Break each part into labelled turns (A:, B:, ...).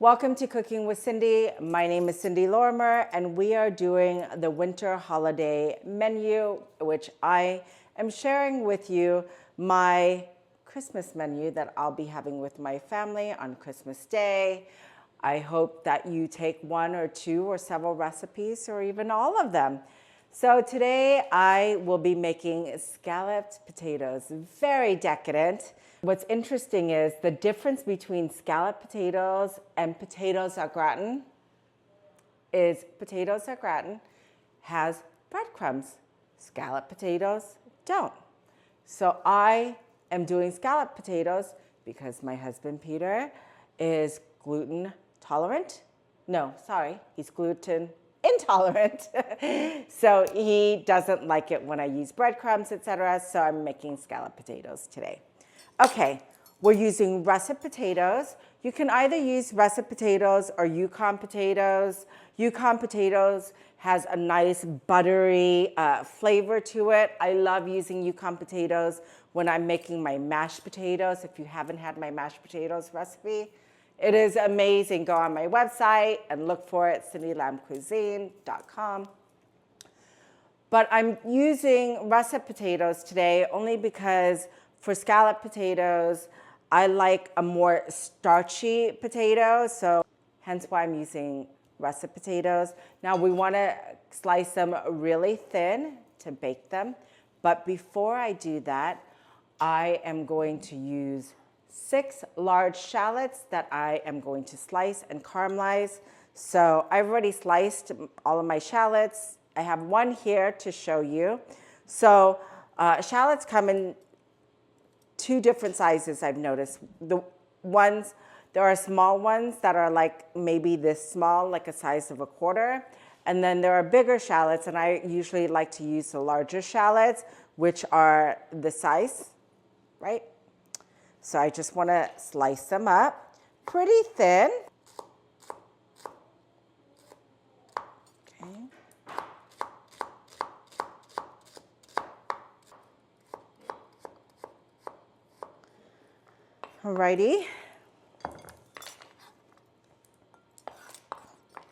A: Welcome to Cooking with Cindy. My name is Cindy Lorimer, and we are doing the winter holiday menu, which I am sharing with you my Christmas menu that I'll be having with my family on Christmas Day. I hope that you take one or two or several recipes or even all of them. So today I will be making scalloped potatoes, very decadent. What's interesting is the difference between scalloped potatoes and potatoes au gratin is potatoes au gratin has breadcrumbs. Scalloped potatoes don't. So I am doing scalloped potatoes because my husband Peter is gluten tolerant. No, sorry, he's gluten intolerant. So he doesn't like it when I use breadcrumbs, etc. So I'm making scalloped potatoes today. Okay, we're using russet potatoes. You can either use russet potatoes or Yukon potatoes. Yukon potatoes has a nice buttery flavor to it. I love using Yukon potatoes when I'm making my mashed potatoes. If you haven't had my mashed potatoes recipe, it is amazing. Go on my website and look for it, cindylambcuisine.com. But I'm using russet potatoes today only because for scalloped potatoes, I like a more starchy potato, so hence why I'm using russet potatoes. Now we want to slice them really thin to bake them, but before I do that, I am going to use 6 large shallots that I am going to slice and caramelize. So I've already sliced all of my shallots. I have one here to show you. So shallots come in 2 different sizes I've noticed. There are small ones that are like maybe this small, like a size of a quarter. And then there are bigger shallots, and I usually like to use the larger shallots, which are the size, right? So I just want to slice them up pretty thin. Okay. Alrighty.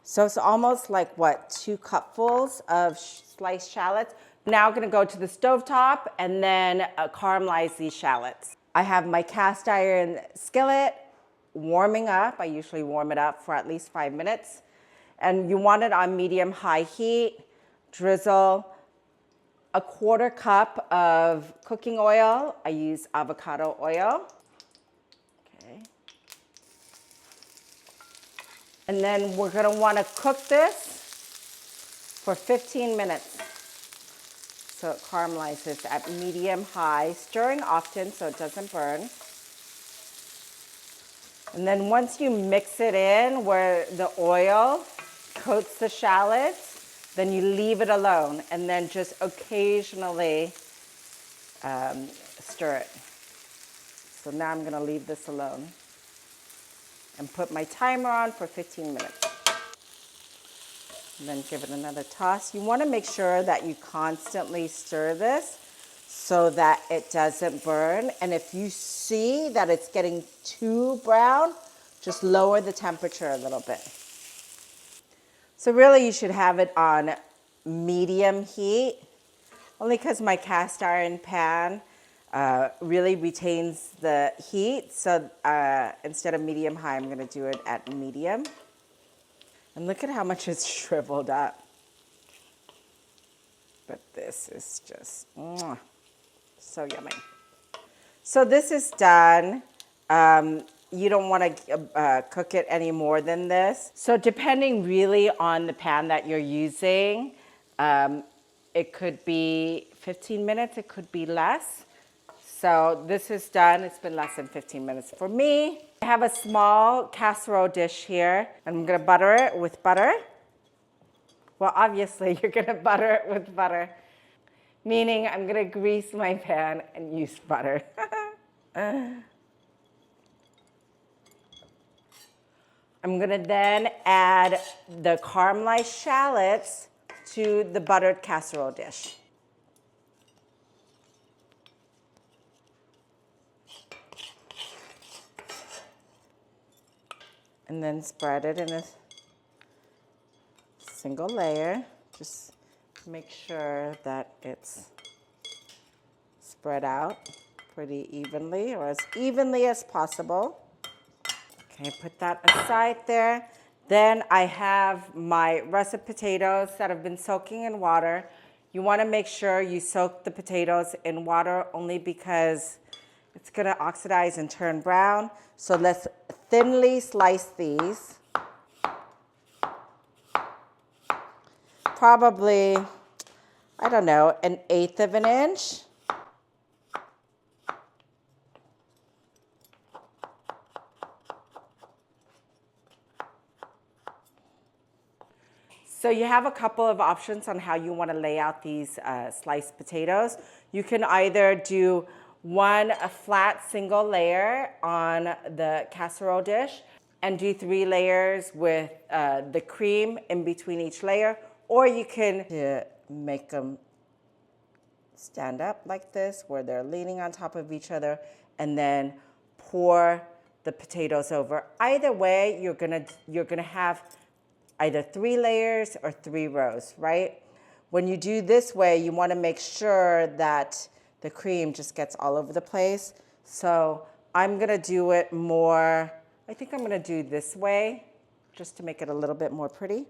A: So it's almost like, what, 2 cupfuls of sliced shallots. Now I'm going to go to the stovetop and then caramelize these shallots. I have my cast iron skillet warming up. I usually warm it up for at least 5 minutes. And you want it on medium-high heat. Drizzle a 1/4 cup of cooking oil. I use avocado oil. Okay. And then we're going to want to cook this for 15 minutes. So it caramelizes at medium-high, stirring often so it doesn't burn. And then once you mix it in where the oil coats the shallots, then you leave it alone and then just occasionally stir it. So now I'm going to leave this alone and put my timer on for 15 minutes. And then give it another toss. You want to make sure that you constantly stir this so that it doesn't burn. And if you see that it's getting too brown, just lower the temperature a little bit. So really you should have it on medium heat, only because my cast iron pan really retains the heat. So instead of medium-high, I'm going to do it at medium. And look at how much it's shriveled up. But this is just so yummy. So this is done. You don't want to cook it any more than this. So depending really on the pan that you're using, it could be 15 minutes, it could be less. So this is done. It's been less than 15 minutes for me. I have a small casserole dish here. I'm going to butter it with butter. Well, obviously, you're going to butter it with butter, meaning I'm going to grease my pan and use butter. I'm going to then add the caramelized shallots to the buttered casserole dish. and then spread it in a single layer. Just make sure that it's spread out pretty evenly, or as evenly as possible. Okay, put that aside there. Then I have my russet potatoes that have been soaking in water. You want to make sure you soak the potatoes in water only because it's going to oxidize and turn brown. So let's thinly slice these. Probably, I don't know, 1/8 of an inch. So you have a couple of options on how you want to lay out these sliced potatoes. You can either do a flat single layer on the casserole dish and do 3 layers with the cream in between each layer, or you can make them stand up like this where they're leaning on top of each other and then pour the potatoes over. Either way, you're gonna have either 3 layers or 3 rows, right? When you do this way, you want to make sure that the cream just gets all over the place. So I'm gonna do it more, I think I'm gonna do this way just to make it a little bit more pretty.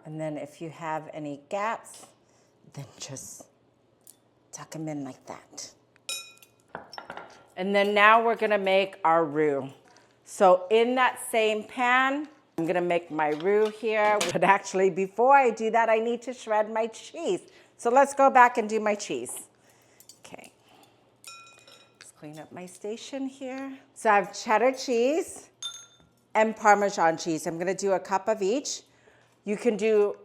A: And then if you have any gaps, then just tuck them in like that. And then now we're gonna make our roux. So in that same pan, I'm gonna make my roux here. But actually, before I do that, I need to shred my cheese. So let's go back and do my cheese. Okay, let's clean up my station here. So I have cheddar cheese and Parmesan cheese. I'm gonna do a cup of each. You can do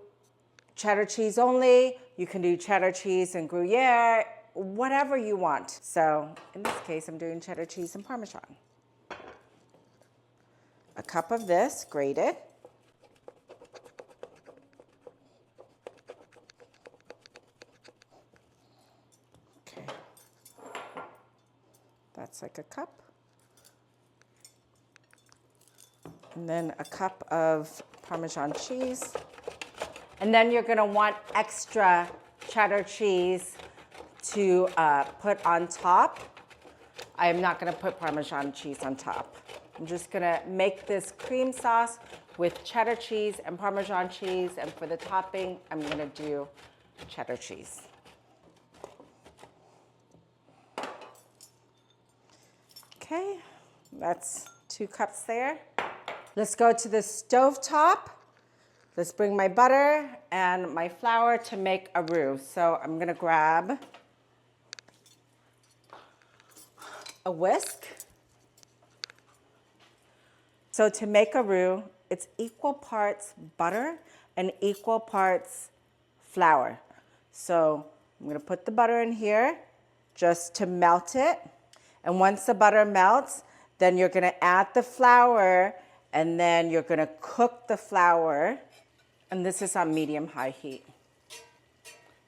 A: cheddar cheese only, you can do cheddar cheese and Gruyere, whatever you want. So in this case, I'm doing cheddar cheese and Parmesan. A cup of this, grated. Okay, that's like a cup. And then a cup of Parmesan cheese. And then you're gonna want extra cheddar cheese to put on top. I am not gonna put Parmesan cheese on top. I'm just gonna make this cream sauce with cheddar cheese and Parmesan cheese, and for the topping, I'm gonna do cheddar cheese. Okay, that's 2 cups there. Let's go to the stovetop. Let's bring my butter and my flour to make a roux. So I'm gonna grab a whisk. So to make a roux, it's equal parts butter and equal parts flour. So I'm gonna put the butter in here just to melt it. And once the butter melts, then you're gonna add the flour, and then you're gonna cook the flour. And this is on medium-high heat.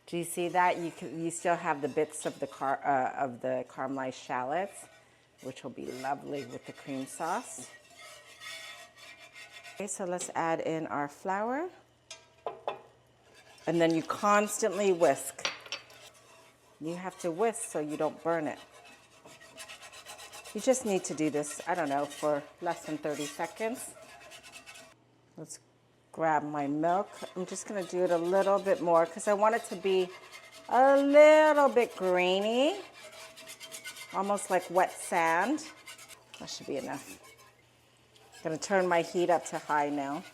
A: Do you see that? You still have the bits of the caramelized shallots, which will be lovely with the cream sauce. Okay, so let's add in our flour. And then you constantly whisk. You have to whisk so you don't burn it. You just need to do this, I don't know, for less than 30 seconds. Let's grab my milk. I'm just gonna do it a little bit more because I want it to be a little bit grainy, almost like wet sand. That should be enough. I'm gonna turn my heat up to high now.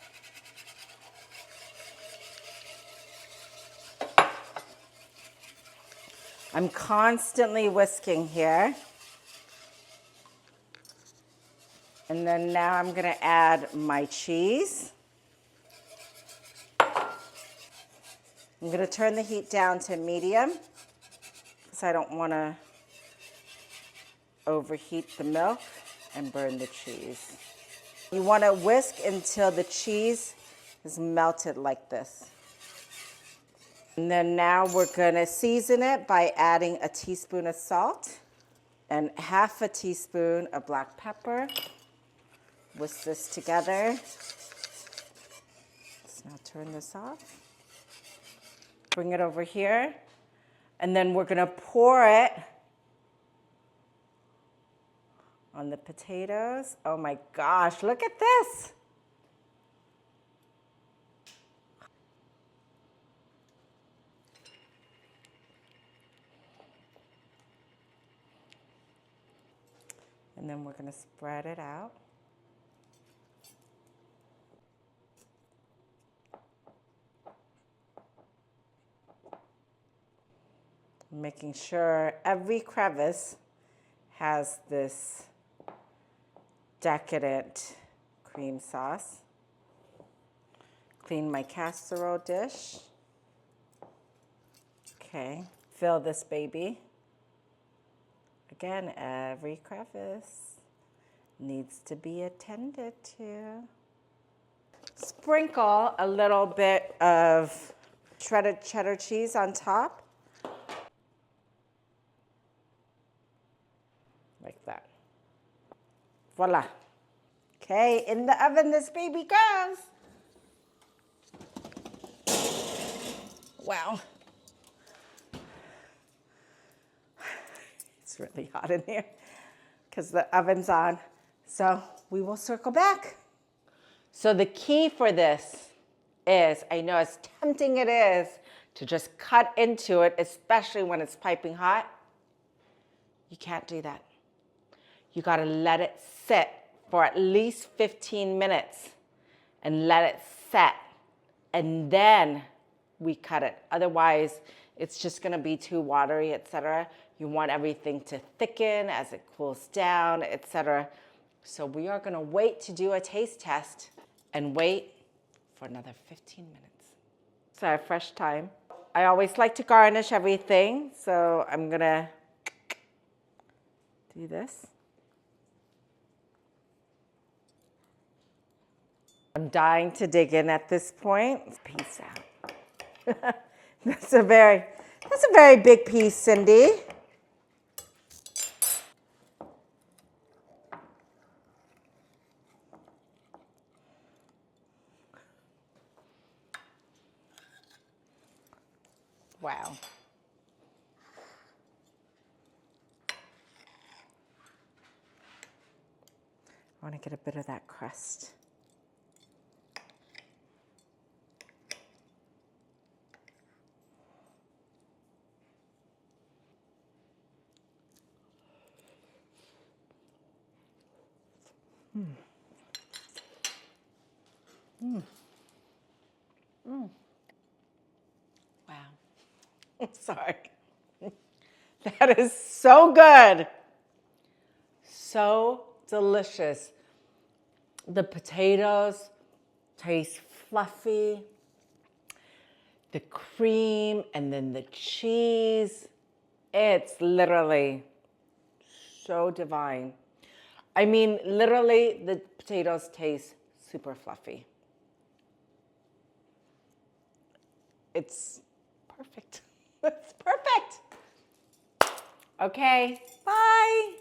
A: I'm constantly whisking here. And then now I'm gonna add my cheese. I'm gonna turn the heat down to medium because I don't want to overheat the milk and burn the cheese. You want to whisk until the cheese is melted like this. And then now we're going to season it by adding a teaspoon of salt and half a teaspoon of black pepper. Whisk this together. Let's now turn this off. Bring it over here. And then we're going to pour it on the potatoes. Oh my gosh, look at this. And then we're going to spread it out. Making sure every crevice has this decadent cream sauce. Clean my casserole dish. Okay, fill this baby. Again, every crevice needs to be attended to. Sprinkle a little bit of shredded cheddar cheese on top. Like that. Voila. Okay, in the oven this baby goes. Wow. It's really hot in here because the oven's on. So we will circle back. So the key for this is, I know as tempting it is to just cut into it, especially when it's piping hot, you can't do that. You gotta let it sit for at least 15 minutes and let it set, and then we cut it. Otherwise, it's just gonna be too watery, etc. You want everything to thicken as it cools down, etc. So we are gonna wait to do a taste test and wait for another 15 minutes. So I have fresh thyme. I always like to garnish everything, so I'm gonna do this. I'm dying to dig in at this point. Peace out. That's a very big piece, Cindy. Wow. I want to get a bit of that crust. Wow. Sorry. That is so good. So delicious. The potatoes taste fluffy. The cream and then the cheese. It's literally so divine. I mean, literally, the potatoes taste super fluffy. It's perfect. It's perfect. Okay, bye.